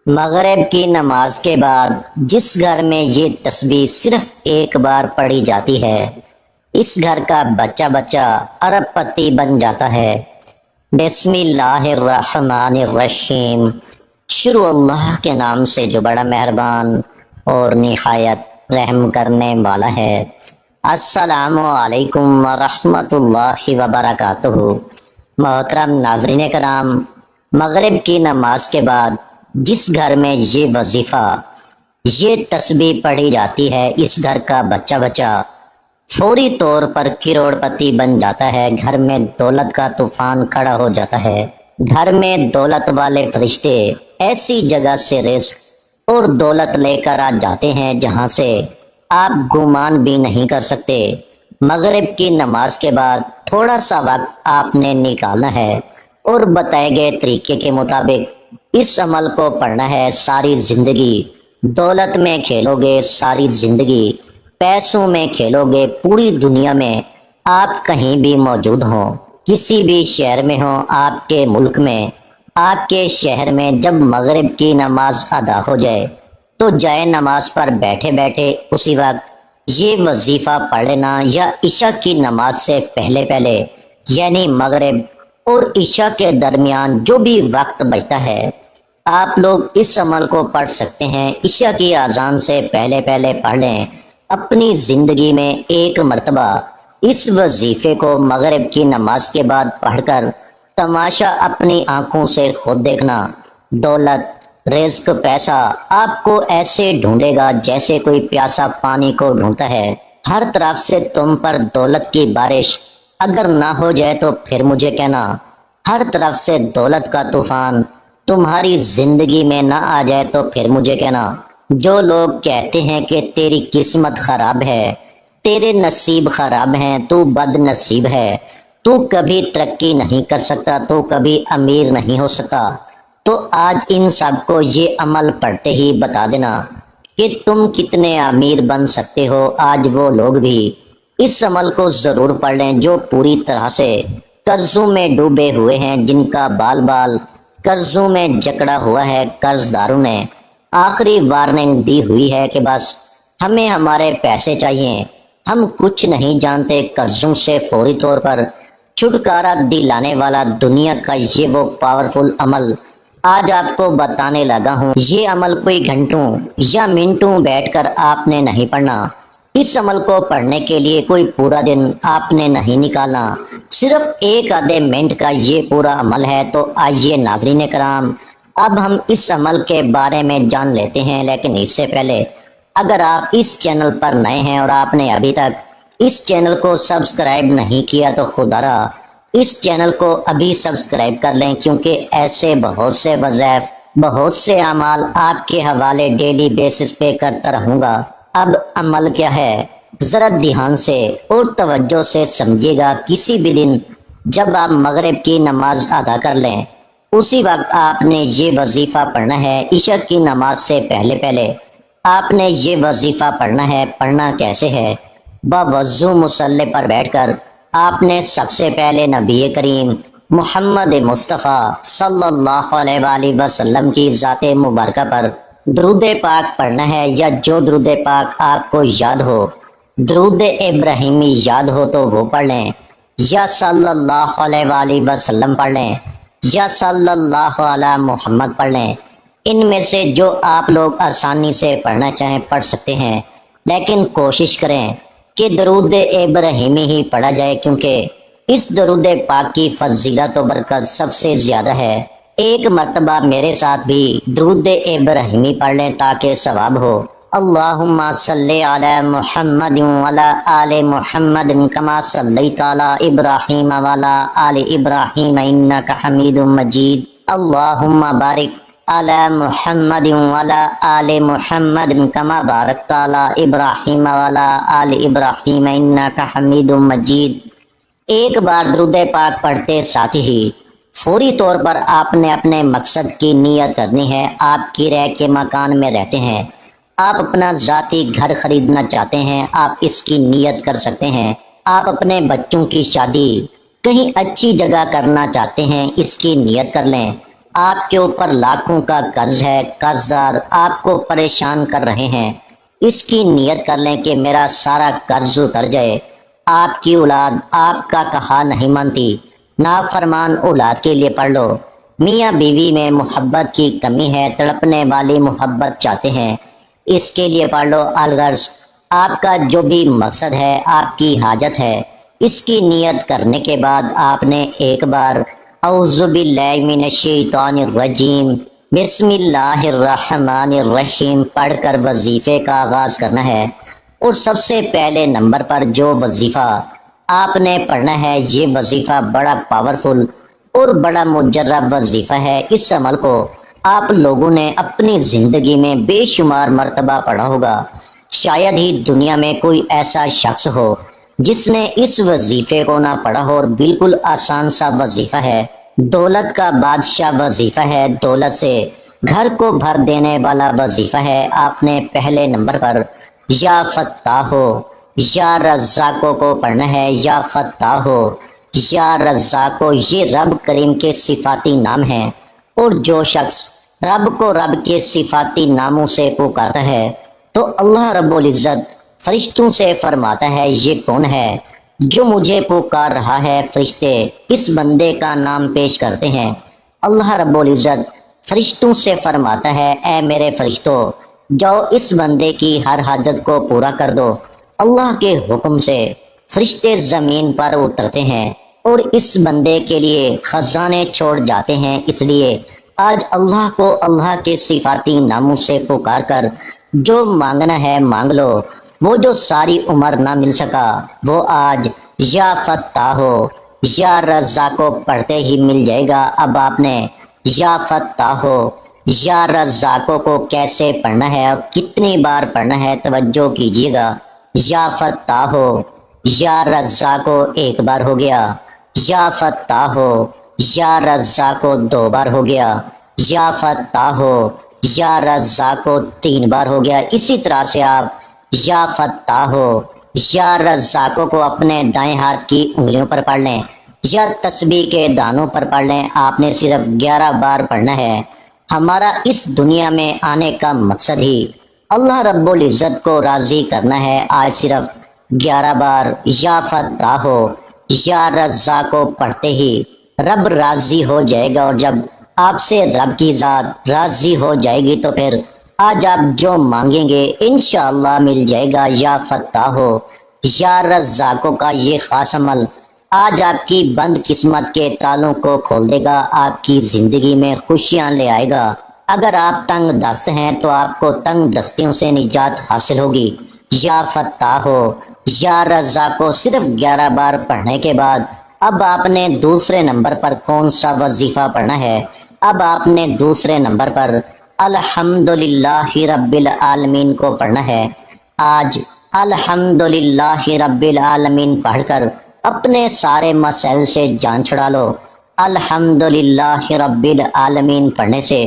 مغرب کی نماز کے بعد جس گھر میں یہ تسبیح صرف ایک بار پڑھی جاتی ہے، اس گھر کا بچہ بچہ ارب پتی بن جاتا ہے۔ بسم اللہ الرحمن الرحیم۔ شروع اللہ کے نام سے جو بڑا مہربان اور نہایت رحم کرنے والا ہے۔ السلام علیکم ورحمۃ اللہ وبرکاتہ۔ محترم ناظرین کرام، مغرب کی نماز کے بعد جس گھر میں یہ وظیفہ، یہ تسبیح پڑھی جاتی ہے، اس گھر کا بچہ بچہ فوری طور پر کروڑ پتی بن جاتا ہے۔ گھر میں دولت کا طوفان کھڑا ہو جاتا ہے۔ گھر میں دولت والے فرشتے ایسی جگہ سے رزق اور دولت لے کر آ جاتے ہیں جہاں سے آپ گمان بھی نہیں کر سکتے۔ مغرب کی نماز کے بعد تھوڑا سا وقت آپ نے نکالنا ہے اور بتائے گئے طریقے کے مطابق اس عمل کو پڑھنا ہے۔ ساری زندگی دولت میں کھیلو گے، ساری زندگی پیسوں میں کھیلو گے، پوری دنیا میں آپ کہیں بھی موجود ہوں، کسی بھی شہر میں ہوں، آپ کے ملک میں، آپ کے شہر میں، جب مغرب کی نماز ادا ہو جائے تو جائے نماز پر بیٹھے بیٹھے اسی وقت یہ وظیفہ پڑھ لینا، یا عشاء کی نماز سے پہلے پہلے، یعنی مغرب اور عشاء کے درمیان جو بھی وقت بچتا ہے، آپ لوگ اس عمل کو پڑھ سکتے ہیں۔ عشاء کی اذان سے پہلے پہلے پڑھ لیں۔ اپنی زندگی میں ایک مرتبہ اس وظیفے کو مغرب کی نماز کے بعد پڑھ کر تماشا اپنی آنکھوں سے خود دیکھنا۔ دولت، رزق، پیسہ آپ کو ایسے ڈھونڈے گا جیسے کوئی پیاسا پانی کو ڈھونڈتا ہے۔ ہر طرف سے تم پر دولت کی بارش اگر نہ ہو جائے تو پھر مجھے کہنا۔ ہر طرف سے دولت کا طوفان تمہاری زندگی میں نہ آ جائے تو پھر مجھے کہنا۔ جو لوگ کہتے ہیں کہ تیری قسمت خراب ہے، تیرے نصیب خراب ہیں، تو بد نصیب ہے، تو کبھی ترقی نہیں کر سکتا، تو کبھی امیر نہیں ہو سکتا، تو آج ان سب کو یہ عمل پڑھتے ہی بتا دینا کہ تم کتنے امیر بن سکتے ہو۔ آج وہ لوگ بھی اس عمل کو ضرور پڑھ لیں جو پوری طرح سے قرضوں میں ڈوبے ہوئے ہیں، جن کا بال بال قرضوں میں جکڑا ہوا ہے۔ قرض داروں نے آخری وارننگ دی ہوئی ہے کہ بس ہمیں ہمارے پیسے چاہیے، ہم کچھ نہیں جانتے۔ قرضوں سے فوری طور پر چھٹکارا دلانے والا دنیا کا یہ وہ پاورفل عمل آج آپ کو بتانے لگا ہوں۔ یہ عمل کوئی گھنٹوں یا منٹوں بیٹھ کر آپ نے نہیں پڑھنا۔ اس عمل کو پڑھنے کے لیے کوئی پورا دن آپ نے نہیں نکالنا، صرف ایک آدھے منٹ کا یہ پورا عمل ہے۔ تو آئیے ناظرین کرام، اب ہم اس عمل کے بارے میں جان لیتے ہیں، لیکن اس سے پہلے اگر آپ اس چینل پر نئے ہیں اور آپ نے ابھی تک اس چینل کو سبسکرائب نہیں کیا تو خدا را اس چینل کو ابھی سبسکرائب کر لیں، کیونکہ ایسے بہت سے وظائف، بہت سے اعمال آپ کے حوالے ڈیلی بیسس پہ کرتا رہوں گا۔ اب عمل کیا ہے، ذرا دھیان سے اور توجہ سے سمجھیے گا۔ کسی بھی دن جب آپ مغرب کی نماز ادا کر لیں، اسی وقت آپ نے یہ وظیفہ پڑھنا ہے۔ عشاء کی نماز سے پہلے پہلے آپ نے یہ وظیفہ پڑھنا ہے۔ پڑھنا کیسے ہے؟ باوضو مصلی پر بیٹھ کر آپ نے سب سے پہلے نبی کریم محمد مصطفیٰ صلی اللہ علیہ وآلہ وسلم کی ذات مبارکہ پر درود پاک پڑھنا ہے، یا جو درود پاک آپ کو یاد ہو۔ درود ابراہیمی یاد ہو تو وہ پڑھ لیں، یا صلی اللہ علیہ وآلہ وسلم پڑھ لیں، یا صلی اللہ علی محمد پڑھ لیں۔ ان میں سے جو آپ لوگ آسانی سے پڑھنا چاہیں پڑھ سکتے ہیں، لیکن کوشش کریں کہ درود ابراہیمی ہی پڑھا جائے، کیونکہ اس درود پاک کی فضیلت و برکت سب سے زیادہ ہے۔ ایک مرتبہ میرے ساتھ بھی درود ابراہیمی پڑھ لیں تاکہ ثواب ہو۔ اللہم صلی علی محمد وعلی آل محمد کما صلیت علی ابراہیم وعلی آل ابراہیم انک حمید مجید۔ اللہم بارک علی محمد وعلی آل محمد کما بارکت علی ابراہیم وعلی آل ابراہیم انک حمید مجید۔ ایک بار درود پاک پڑھتے ساتھ ہی فوری طور پر آپ نے اپنے مقصد کی نیت کرنی ہے۔ آپ کی رہ کے مکان میں رہتے ہیں، آپ اپنا ذاتی گھر خریدنا چاہتے ہیں، آپ اس کی نیت کر سکتے ہیں۔ آپ اپنے بچوں کی شادی کہیں اچھی جگہ کرنا چاہتے ہیں، اس کی نیت کر لیں۔ آپ کے اوپر لاکھوں کا قرض ہے، قرض دار آپ کو پریشان کر رہے ہیں، اس کی نیت کر لیں کہ میرا سارا قرض اتر جائے۔ آپ کی اولاد آپ کا کہا نہیں مانتی، نافرمان اولاد کے لیے پڑھ لو۔ میاں بیوی میں محبت کی کمی ہے، تڑپنے والی محبت چاہتے ہیں، اس کے لیے پڑھ لو الغرض آپ کا جو بھی مقصد ہے، آپ کی حاجت ہے، اس کی نیت کرنے کے بعد آپ نے ایک بار اعوذ باللہ من الشیطان الرجیم بسم اللہ الرحمن الرحیم پڑھ کر وظیفے کا آغاز کرنا ہے۔ اور سب سے پہلے نمبر پر جو وظیفہ آپ نے پڑھنا ہے، یہ وظیفہ بڑا پاورفل اور بڑا مجرب وظیفہ ہے۔ اس عمل کو آپ لوگوں نے اپنی زندگی میں بے شمار مرتبہ پڑھا ہوگا، شاید ہی دنیا میں کوئی ایسا شخص ہو جس نے اس وظیفے کو نہ پڑھا ہو، اور بالکل آسان سا وظیفہ ہے، دولت کا بادشاہ وظیفہ ہے، دولت سے گھر کو بھر دینے والا وظیفہ ہے۔ آپ نے پہلے نمبر پر یا فتاحو یا رزاقو کو پڑھنا ہے۔ یا فتاحو یا رزاقو یہ رب کریم کے صفاتی نام ہیں، اور جو شخص رب کو رب کے صفاتی ناموں سے پکارتا ہے تو اللہ رب العزت فرشتوں سے فرماتا ہے، یہ کون ہے جو مجھے پکار رہا ہے؟ فرشتے اس بندے کا نام پیش کرتے ہیں۔ اللہ رب العزت فرشتوں سے فرماتا ہے، اے میرے فرشتوں، جاؤ اس بندے کی ہر حاجت کو پورا کر دو۔ اللہ کے حکم سے فرشتے زمین پر اترتے ہیں اور اس بندے کے لیے خزانے چھوڑ جاتے ہیں۔ اس لیے آج اللہ کو اللہ کے صفاتی ناموں سے پکار کر جو مانگنا ہے مانگ لو۔ وہ جو ساری عمر نہ مل سکا وہ آج یا فتاحو یا رزاقو پڑھتے ہی مل جائے گا۔ اب آپ نے یا فتاحو یا رزاقو کو کیسے پڑھنا ہے اور کتنی بار پڑھنا ہے، توجہ کیجیے گا۔ یا فتاحو یا رزاقو ایک بار ہو گیا، یا فتاحو یا رزاقو دو بار ہو گیا، یا فتاحو یا رزاقو تین بار ہو گیا۔ اسی طرح سے آپ یا فتاحو یا رزاقو کو اپنے دائیں ہاتھ کی انگلیوں پر پڑھ لیں یا تسبیح کے دانوں پر پڑھ لیں۔ آپ نے صرف 11 بار پڑھنا ہے۔ ہمارا اس دنیا میں آنے کا مقصد ہی اللہ رب العزت کو راضی کرنا ہے۔ آج صرف 11 بار یا فتاحو یا رزاقو پڑھتے ہی رب راضی ہو جائے گا، اور جب آپ سے رب کی ذات راضی ہو جائے گی تو پھر آج آپ جو مانگیں گے انشاءاللہ مل جائے گا۔ یا فتاحو یا رزاقو کا یہ خاص عمل آج آپ کی بند قسمت کے تالوں کو کھول دے گا، آپ کی زندگی میں خوشیاں لے آئے گا۔ اگر آپ تنگ دست ہیں تو آپ کو تنگ دستیوں سے نجات حاصل ہوگی۔ یا فتاحو یا رزاقو صرف 11 بار پڑھنے کے بعد اب آپ نے دوسرے نمبر پر کون سا وظیفہ پڑھنا ہے؟ اب آپ نے دوسرے نمبر پر الحمدللہ رب العالمین کو پڑھنا ہے۔ آج الحمدللہ رب العالمین پڑھ کر اپنے سارے مسائل سے جان چھڑا لو۔ الحمدللہ رب العالمین پڑھنے سے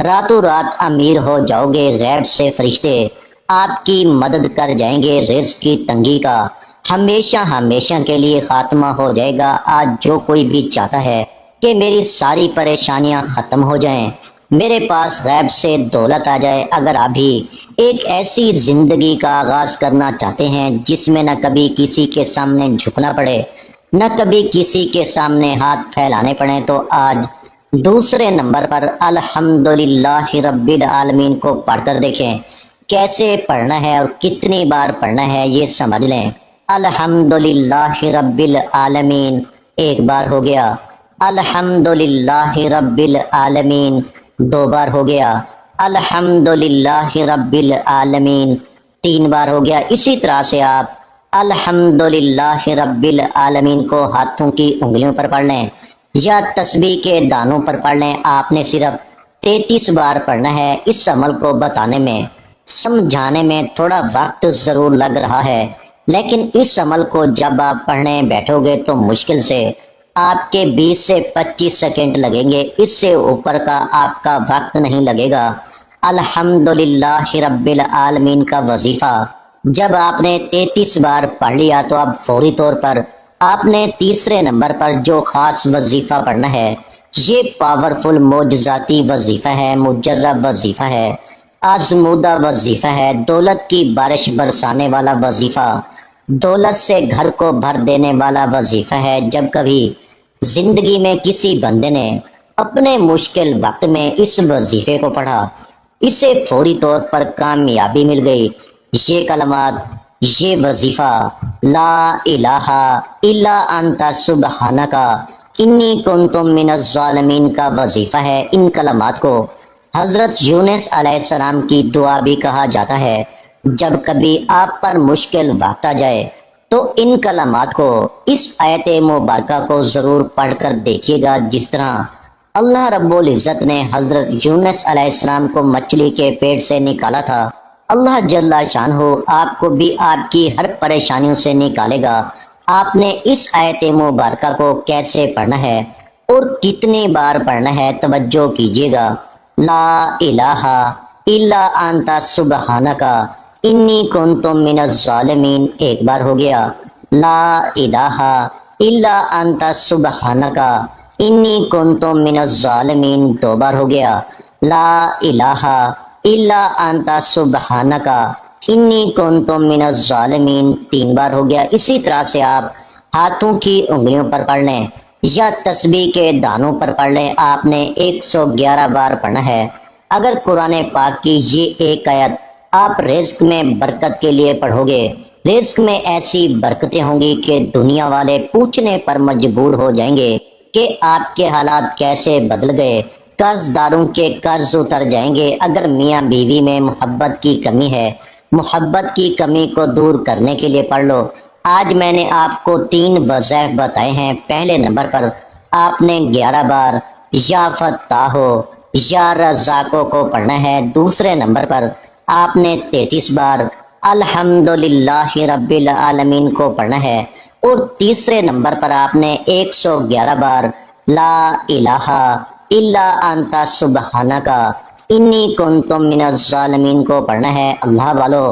راتوں رات امیر ہو جاؤ گے، غیب سے فرشتے آپ کی مدد کر جائیں گے، رزق کی تنگی کا ہمیشہ ہمیشہ کے لیے خاتمہ ہو جائے گا۔ آج جو کوئی بھی چاہتا ہے کہ میری ساری پریشانیاں ختم ہو جائیں، میرے پاس غیب سے دولت آ جائے، اگر آپ بھی ایک ایسی زندگی کا آغاز کرنا چاہتے ہیں جس میں نہ کبھی کسی کے سامنے جھکنا پڑے، نہ کبھی کسی کے سامنے ہاتھ پھیلانے پڑیں، تو آج دوسرے نمبر پر الحمدللہ رب العالمین کو پڑھ کر دیکھیں کیسے پڑھنا ہے اور کتنی بار پڑھنا ہے، یہ سمجھ لیں۔ الحمدللہ رب العالمین ایک بار ہو گیا، الحمدللہ رب العالمین دو بار ہو گیا، الحمدللہ رب العالمین تین بار ہو گیا۔ اسی طرح سے آپ الحمدللہ رب العالمین کو ہاتھوں کی انگلیوں پر پڑھ لیں یا تسبیح کے دانوں پر پڑھ لیں۔ آپ نے صرف 33 بار پڑھنا ہے۔ اس عمل کو بتانے میں سمجھانے میں تھوڑا وقت ضرور لگ رہا ہے، لیکن اس عمل کو جب آپ پڑھنے بیٹھو گے تو مشکل سے آپ کے 20 سے 25 سیکنڈ لگیں گے، اس سے اوپر کا آپ کا وقت نہیں لگے گا۔ الحمدللہ رب العالمین کا وظیفہ جب آپ نے 33 بار پڑھ لیا تو اب فوری طور پر آپ نے تیسرے نمبر پر جو خاص وظیفہ پڑھنا ہے یہ پاورفل معجزاتی وظیفہ ہے، مجرب وظیفہ ہے، آزمودہ وظیفہ ہے، دولت کی بارش برسانے والا وظیفہ، دولت سے گھر کو بھر دینے والا وظیفہ ہے۔ جب کبھی زندگی میں کسی بندے نے اپنے مشکل وقت میں اس وظیفے کو پڑھا، اسے فوری طور پر کامیابی مل گئی۔ یہ کلمات، یہ وظیفہ لا الہ الا انت سبحانک انی کنت من الظالمین کا وظیفہ ہے۔ ان کلمات کو حضرت یونس علیہ السلام کی دعا بھی کہا جاتا ہے۔ جب کبھی آپ پر مشکل وقت آ جائے تو ان کلمات کو، اس آیت مبارکہ کو ضرور پڑھ کر دیکھیے گا۔ جس طرح اللہ رب العزت نے حضرت یونس علیہ السلام کو مچھلی کے پیٹ سے نکالا تھا، اللہ جل شانہ آپ کو بھی آپ کی ہر پریشانیوں سے نکالے گا۔ آپ نے اس آیت مبارکہ کو کیسے پڑھنا ہے اور کتنی بار پڑھنا ہے، توجہ کیجیے گا۔ لا الہ الا انت سبحانک انی کنت من الظالمین ایک بار ہو گیا، لا الہ الا انت سبحانک انی کنت من الظالمین دو بار ہو گیا، لا الہ الا انت سبحانک انی کنت من الظالمین تین بار ہو گیا۔ اسی طرح سے آپ ہاتھوں کی انگلیوں پر پڑھ لیں یا تسبیح کے دانوں پر پڑھ لیں، آپ نے 111 بار پڑھنا ہے۔ اگر قرآن پاک کی یہ ایک آیت آپ رزق میں برکت کے لیے پڑھو گے، رزق میں ایسی برکتیں ہوں گی کہ دنیا والے پوچھنے پر مجبور ہو جائیں گے کہ آپ کے حالات کیسے بدل گئے، قرض داروں کے قرض اتر جائیں گے۔ اگر میاں بیوی میں محبت کی کمی ہے، محبت کی کمی کو دور کرنے کے لیے پڑھ لو۔ آج میں نے آپ کو 3 وظائف بتائے ہیں۔ پہلے نمبر پر آپ نے 11 بار یا فتاحو یا رزاقو کو پڑھنا ہے۔ دوسرے نمبر پر آپ نے 33 بار الحمدللہ رب العالمین کو پڑھنا ہے، اور تیسرے نمبر پر آپ نے 111 بار لا الہ الا انت سبحانک انی کنت من الظالمین کو پڑھنا ہے۔ اللہ والو،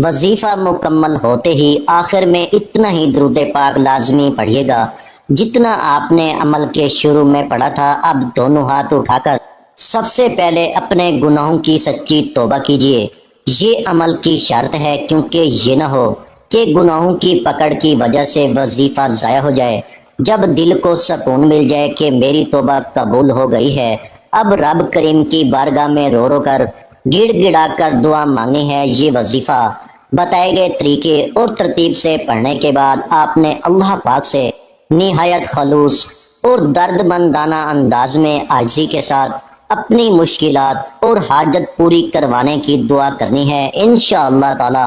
وظیفہ مکمل ہوتے ہی آخر میں اتنا ہی درود پاک لازمی پڑھیے گا جتنا آپ نے عمل کے شروع میں پڑھا تھا۔ اب دونوں ہاتھ اٹھا کر سب سے پہلے اپنے گناہوں کی سچی توبہ کیجیے، یہ عمل کی شرط ہے، کیونکہ یہ نہ ہو کہ گناہوں کی پکڑ کی وجہ سے وظیفہ ضائع ہو جائے۔ جب دل کو سکون مل جائے کہ میری توبہ قبول ہو گئی ہے، اب رب کریم کی بارگاہ میں رو رو کر گڑ گڑا کر دعا مانگنی ہے۔ یہ وظیفہ بتائے گئے طریقے اور ترتیب سے پڑھنے کے بعد آپ نے اللہ پاک سے نہایت خلوص اور درد مندانہ انداز میں عاجزی کے ساتھ اپنی مشکلات اور حاجت پوری کروانے کی دعا کرنی ہے۔ انشاءاللہ تعالی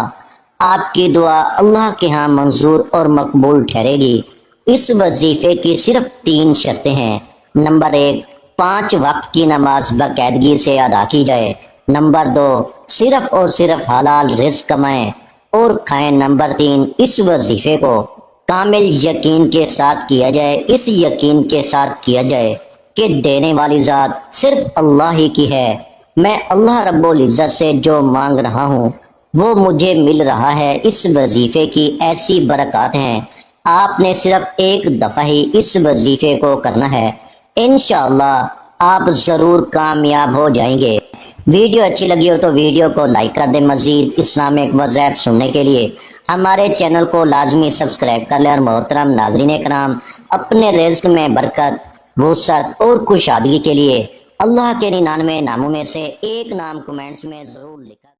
آپ کی دعا اللہ کے ہاں منظور اور مقبول ٹھہرے گی۔ اس وظیفے کی صرف 3 شرطیں ہیں۔ نمبر 1، 5 وقت کی نماز باقاعدگی سے ادا کی جائے۔ نمبر 2، صرف اور صرف حلال رزق کمائیں اور کھائیں۔ نمبر 3، اس وظیفے کو کامل یقین کے ساتھ کیا جائے، اس یقین کے ساتھ کیا جائے کہ دینے والی ذات صرف اللہ ہی کی ہے، میں اللہ رب العزت سے جو مانگ رہا ہوں وہ مجھے مل رہا ہے۔ اس وظیفے کی ایسی برکات ہیں، آپ نے صرف ایک دفعہ ہی اس وظیفے کو کرنا ہے، انشاءاللہ آپ ضرور کامیاب ہو جائیں گے۔ ویڈیو اچھی لگی ہو تو ویڈیو کو لائک کر دیں۔ مزید اسلامک وظائف سننے کے لیے ہمارے چینل کو لازمی سبسکرائب کر لیں۔ اور محترم ناظرین کرام، اپنے رزق میں برکت، وسعت اور کشادگی کے لیے اللہ کے 99 ناموں میں سے ایک نام کمنٹس میں ضرور لکھا